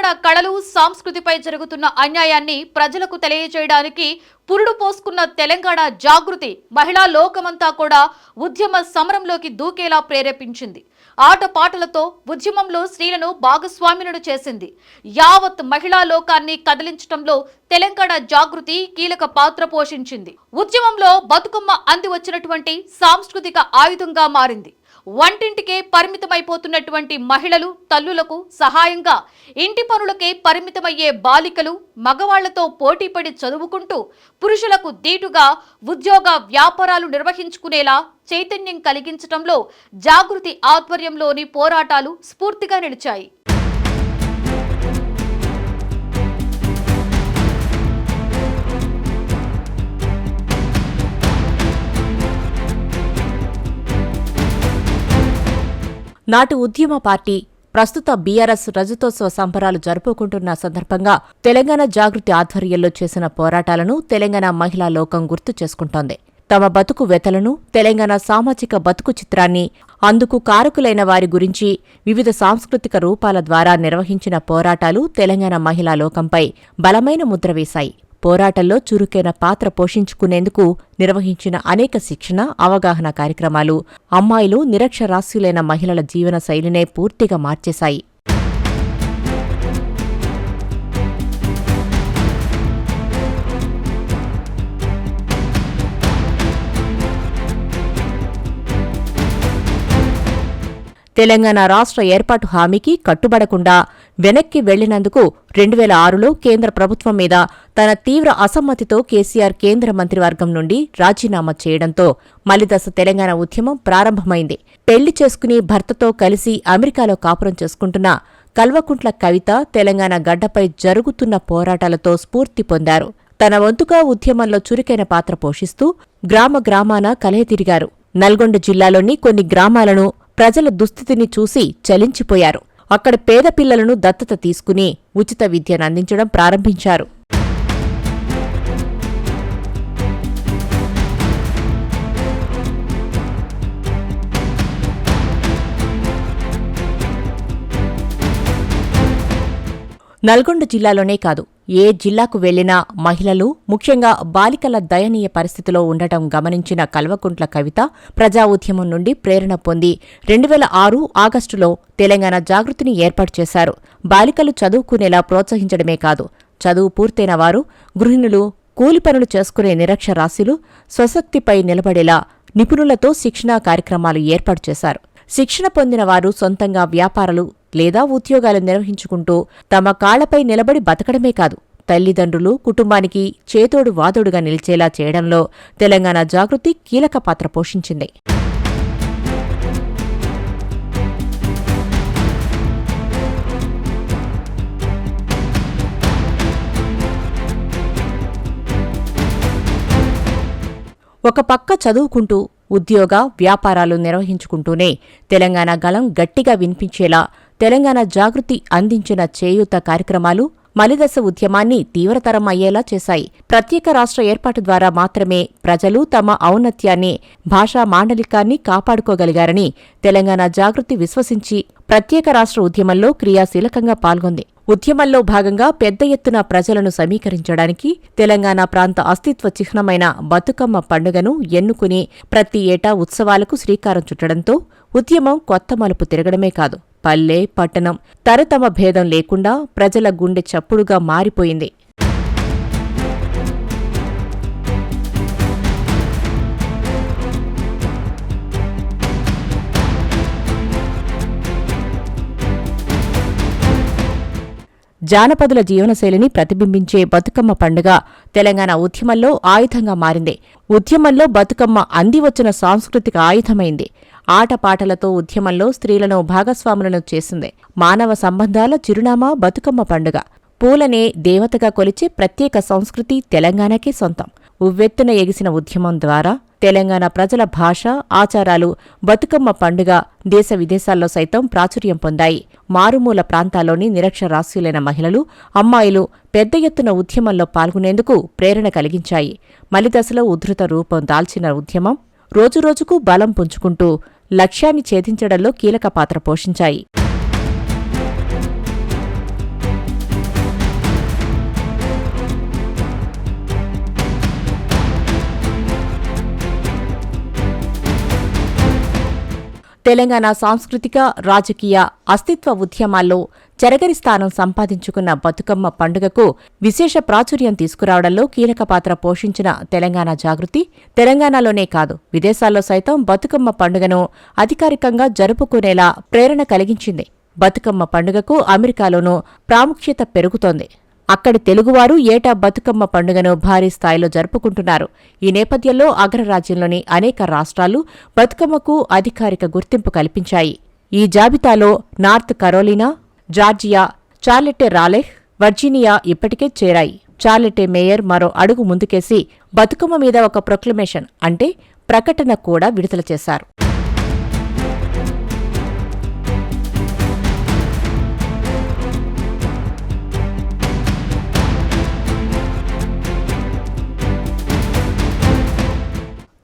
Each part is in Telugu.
తెలంగాణ కళలు సంస్కృతిపై జరుగుతున్న అన్యాయాన్ని ప్రజలకు తెలియజేయడానికి పురుడు పోసుకున్న తెలంగాణ జాగృతి మహిళా లోకమంతా కూడా ఉద్యమ సమరంలోకి దూకేలా ప్రేరేపించింది. ఆటపాటలతో ఉద్యమంలో స్త్రీలను భాగస్వాములను చేసింది. యావత్ మహిళా లోకాన్ని కదిలించడంలో తెలంగాణ జాగృతి కీలక పాత్ర పోషించింది. ఉద్యమంలో బతుకమ్మ అంది వచ్చినటువంటి సాంస్కృతిక ఆయుధంగా మారింది. వంటింటికే పరిమితమైపోతున్నటువంటి మహిళలు, తల్లులకు సహాయంగా ఇంటి పనులకే పరిమితమయ్యే బాలికలు మగవాళ్లతో పోటీపడి చదువుకుంటూ పురుషులకు దీటుగా ఉద్యోగ వ్యాపారాలు నిర్వహించుకునేలా చైతన్యం కలిగించడంలో జాగృతి ఆధ్వర్యంలోని పోరాటాలు స్ఫూర్తిగా నిలిచాయి. నాటి ఉద్యమ పార్టీ ప్రస్తుత బీఆర్ఎస్ రజతోత్సవ సంబరాలు జరుపుకుంటున్న సందర్భంగా తెలంగాణ జాగృతి ఆధ్వర్యంలో చేసిన పోరాటాలను తెలంగాణ మహిళా లోకం గుర్తు చేసుకుంటోంది. తమ బతుకు వెతలను, తెలంగాణ సామాజిక బతుకు చిత్రాన్ని, అందుకు కారకులైన వారి గురించి వివిధ సాంస్కృతిక రూపాల ద్వారా నిర్వహించిన పోరాటాలు తెలంగాణ మహిళా లోకంపై బలమైన ముద్ర వేశాయి. పోరాటంలో చురుకైన పాత్ర పోషించుకునేందుకు నిర్వహించిన అనేక శిక్షణ, అవగాహన కార్యక్రమాలు అమ్మాయిలు, నిరక్షరాస్యులైన మహిళల జీవన శైలినే పూర్తిగా మార్చేశాయి. తెలంగాణ రాష్ట్ర ఏర్పాటు హామీకి కట్టుబడకుండా వెనక్కి వెళ్లినందుకు 2006లో కేంద్ర ప్రభుత్వం మీద తన తీవ్ర అసమ్మతితో కేసీఆర్ కేంద్ర మంత్రివర్గం నుండి రాజీనామా చేయడంతో మలిదశ తెలంగాణ ఉద్యమం ప్రారంభమైంది. పెళ్లి చేసుకుని భర్తతో కలిసి అమెరికాలో కాపురం చేసుకుంటున్న కల్వకుంట్ల కవిత తెలంగాణ గడ్డపై జరుగుతున్న పోరాటాలతో స్ఫూర్తి పొందారు. తన వంతుగా ఉద్యమంలో చురుకైన పాత్ర పోషిస్తూ గ్రామ గ్రామాన కలయతిరిగారు. నల్గొండ జిల్లాలోని కొన్ని గ్రామాలను ప్రజల దుస్థితిని చూసి చలించిపోయారు. అక్కడ పేద పిల్లలను దత్తత తీసుకుని ఉచిత విద్యను అందించడం ప్రారంభించారు. నల్గొండ జిల్లాలోనే కాదు, ఏ జిల్లాకు వెళ్లినా మహిళలు, ముఖ్యంగా బాలికల దయనీయ పరిస్థితిలో ఉండటం గమనించిన కల్వకుంట్ల కవిత ప్రజా ఉద్యమం నుండి ప్రేరణ పొంది 2006 ఆగస్టులో తెలంగాణ జాగృతిని ఏర్పాటు చేశారు. బాలికలు చదువుకునేలా ప్రోత్సహించడమే కాదు, చదువు పూర్తయిన వారు, గృహిణులు, కూలి పనులు చేసుకునే నిరక్షరాస్యులు స్వశక్తిపై నిలబడేలా నిపుణులతో శిక్షణా కార్యక్రమాలు ఏర్పాటు చేశారు. శిక్షణ పొందిన వారు సొంతంగా వ్యాపారాలు లేదా ఉద్యోగాలు నిర్వహించుకుంటూ తమ కాళ్లపై నిలబడి బతకడమే కాదు, తల్లిదండ్రులు, కుటుంబానికి చేతోడు వాదోడుగా నిలిచేలా చేయడంలో తెలంగాణ జాగృతి కీలక పాత్ర పోషించింది. ఒక పక్క చదువుకుంటూ ఉద్యోగ, వ్యాపారాలు నిర్వహించుకుంటూనే తెలంగాణ గళం గట్టిగా వినిపించేలా తెలంగాణ జాగృతి అందించిన చేయూత కార్యక్రమాలు మలిదశ ఉద్యమాన్ని తీవ్రతరం అయ్యేలా చేశాయి. ప్రత్యేక రాష్ట్ర ఏర్పాటు ద్వారా మాత్రమే ప్రజలు తమ ఔన్నత్యాన్ని, భాషా మాండలికాన్ని కాపాడుకోగలిగారని తెలంగాణ జాగృతి విశ్వసించి ప్రత్యేక రాష్ట్ర ఉద్యమంలో క్రియాశీలకంగా పాల్గొంది. ఉద్యమంలో భాగంగా పెద్ద ఎత్తున ప్రజలను సమీకరించడానికి తెలంగాణ ప్రాంత అస్తిత్వ చిహ్నమైన బతుకమ్మ పండుగను ఎన్నుకుని ప్రతి ఏటా ఉత్సవాలకు శ్రీకారం చుట్టడంతో ఉద్యమం కొత్త మలుపు తిరగడమే కాదు, పల్లె, పట్టణం, తరతమ భేదం లేకుండా ప్రజల గుండె చప్పుడుగా మారిపోయింది. జానపదుల జీవనశైలిని ప్రతిబింబించే బతుకమ్మ పండుగ తెలంగాణ ఉద్యమంలో ఆయుధంగా మారింది. ఉద్యమంలో బతుకమ్మ అందివచ్చిన సాంస్కృతిక ఆయుధమైంది. ఆటపాటలతో ఉద్యమంలో స్త్రీలను భాగస్వాములను చేసింది. మానవ సంబంధాల చిరునామా బతుకమ్మ పండుగ. పూలనే దేవతగా కొలిచే ప్రత్యేక సంస్కృతి తెలంగాణకే సొంతం. ఉవ్వెత్తున ఎగిసిన ఉద్యమం ద్వారా తెలంగాణ ప్రజల భాష, ఆచారాలు బతుకమ్మ పండుగ దేశ విదేశాల్లో సైతం ప్రాచుర్యం పొందాయి. మారుమూల ప్రాంతాల్లోని నిరక్షరాస్యులైన మహిళలు, అమ్మాయిలు పెద్ద ఎత్తున ఉద్యమంలో పాల్గొనేందుకు ప్రేరణ కలిగించాయి. మలిదశలో ఉధృత రూపం దాల్చిన ఉద్యమం రోజురోజుకు బలం పుంజుకుంటూ లక్ష్యాన్ని ఛేదించడంలో కీలక పాత్ర పోషించాయి. తెలంగాణ సాంస్కృతిక, రాజకీయ, అస్తిత్వ ఉద్యమాల్లో చెరగని స్థానం సంపాదించుకున్న బతుకమ్మ పండుగకు విశేష ప్రాచుర్యం తీసుకురావడంలో కీలక పాత్ర పోషించిన తెలంగాణ జాగృతి తెలంగాణలోనే కాదు విదేశాల్లో సైతం బతుకమ్మ పండుగను అధికారికంగా జరుపుకునేలా ప్రేరణ కలిగించింది. బతుకమ్మ పండుగకు అమెరికాలోనూ ప్రాముఖ్యత పెరుగుతోంది. అక్కడి తెలుగువారు ఏటా బతుకమ్మ పండుగను భారీ స్థాయిలో జరుపుకుంటున్నారు. ఈ నేపథ్యంలో అగ్రరాజ్యంలోని అనేక రాష్ట్రాలు బతుకమ్మకు అధికారిక గుర్తింపు కల్పించాయి. ఈ జాబితాలో నార్త్ కరోలినా, జార్జియా, చార్లెట్టే రాలెహ్, వర్జీనియా ఇప్పటికే చేరాయి. చార్లెట్టే మేయర్ మరో అడుగు ముందుకేసి బతుకమ్మ మీద ఒక ప్రొక్లమేషన్ అంటే ప్రకటన కూడా విడుదల చేశారు.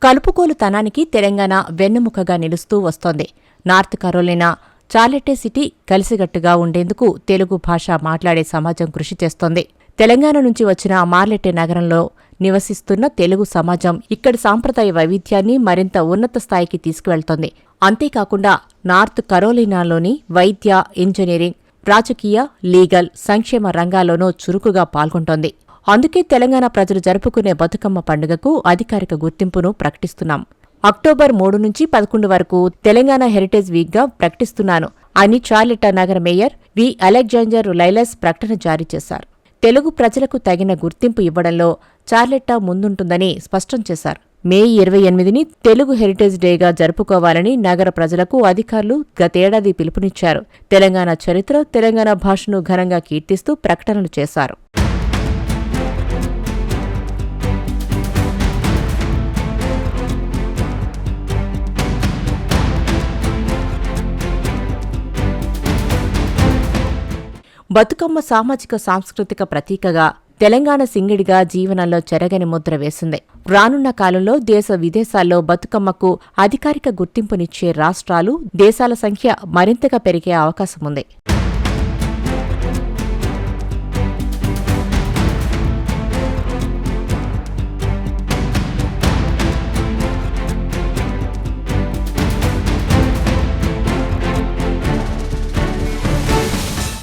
కలుపుకోలుతనానికి తెలంగాణ వెన్నెముకగా నిలుస్తూ వస్తోంది. నార్త్ కరోలినా, చార్లెట్టే సిటీ కలిసిగట్టుగా ఉండేందుకు తెలుగు భాష మాట్లాడే సమాజం కృషి చేస్తోంది. తెలంగాణ నుంచి వచ్చిన మార్లెట్టే నగరంలో నివసిస్తున్న తెలుగు సమాజం ఇక్కడి సాంప్రదాయ వైవిధ్యాన్ని మరింత ఉన్నత స్థాయికి తీసుకువెళ్తోంది. అంతేకాకుండా నార్త్ కరోలినాలోని వైద్య, ఇంజనీరింగ్, రాజకీయ, లీగల్, సంక్షేమ రంగాల్లోనూ చురుకుగా పాల్గొంటోంది. అందుకే తెలంగాణ ప్రజలు జరుపుకునే బతుకమ్మ పండుగకు అధికారిక గుర్తింపును ప్రకటిస్తున్నాం. అక్టోబర్ 3 నుంచి 11 వరకు తెలంగాణ హెరిటేజ్ వీక్గా ప్రకటిస్తున్నాను అని చార్లెట్టా నగర మేయర్ వి. అలెగ్జాండర్ లైలస్ ప్రకటన జారీ చేశారు. తెలుగు ప్రజలకు తగిన గుర్తింపు ఇవ్వడంలో చార్లెట్టా ముందుంటుందని స్పష్టం చేశారు. మే 28ని తెలుగు హెరిటేజ్ డేగా జరుపుకోవాలని నగర ప్రజలకు అధికారులు గతేడాది పిలుపునిచ్చారు. తెలంగాణ చరిత్ర, తెలంగాణ భాషను ఘనంగా కీర్తిస్తూ ప్రకటనలు చేశారు. బతుకమ్మ సామాజిక సాంస్కృతిక ప్రతీకగా, తెలంగాణ సింగిడిగా జీవనంలో చెరగని ముద్ర వేసింది. రానున్న కాలంలో దేశ విదేశాల్లో బతుకమ్మకు అధికారిక గుర్తింపునిచ్చే రాష్ట్రాలు, దేశాల సంఖ్య మరింతగా పెరిగే అవకాశముంది.